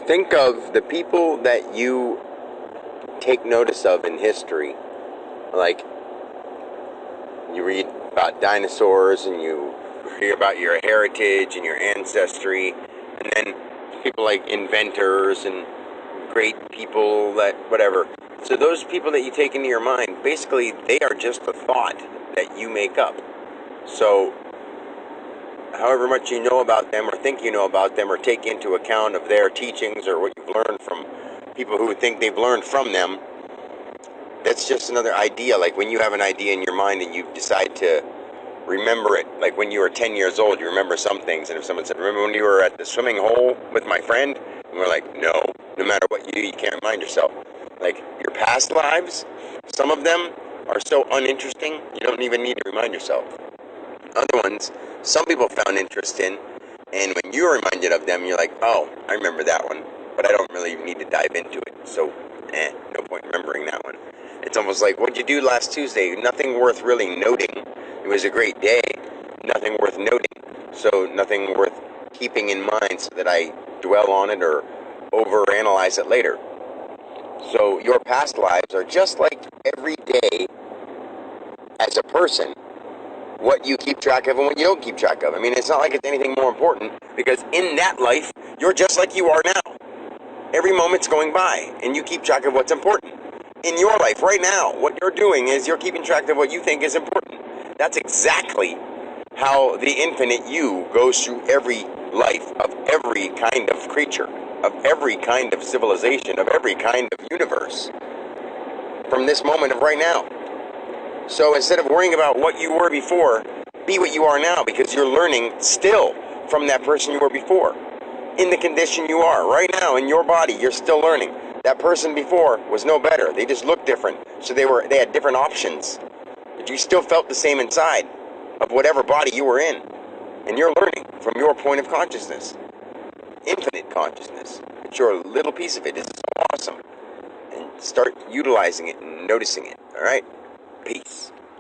Think of the people that you take notice of in history. Like, you read about dinosaurs and you hear about your heritage and your ancestry, and then people like inventors and great people that whatever. So those people that you take into your mind, basically they are just a thought that you make up. So however much you know about them or think you know about them or take into account of their teachings or what you've learned from people who think they've learned from them, that's just another idea. Like when you have an idea in your mind and you decide to remember it, like when you were 10 years old, you remember some things, and if someone said, remember when you were at the swimming hole with my friend? And we're like, no matter what you do, you can't remind yourself. Like your past lives, some of them are so uninteresting, you don't even need to remind yourself. Other ones, some people found interest in, and when you're reminded of them, you're like, oh, I remember that one, but I don't really need to dive into it, so no point remembering that one. It's almost like, what'd you do last Tuesday? Nothing worth really noting. It was a great day, nothing worth noting, so nothing worth keeping in mind so that I dwell on it or overanalyze it later. So your past lives are just like every day as a person, what you keep track of and what you don't keep track of. I mean, it's not like it's anything more important, because in that life, you're just like you are now. Every moment's going by, and you keep track of what's important. In your life, right now, what you're doing is you're keeping track of what you think is important. That's exactly how the infinite you goes through every life of every kind of creature, of every kind of civilization, of every kind of universe, from this moment of right now. So instead of worrying about what you were before, be what you are now, because you're learning still from that person you were before. In the condition you are right now in your body, you're still learning. That person before was no better. They just looked different. So they had different options. But you still felt the same inside of whatever body you were in. And you're learning from your point of consciousness. Infinite consciousness. It's your little piece of it. It's so awesome. And start utilizing it and noticing it. All right? Peace.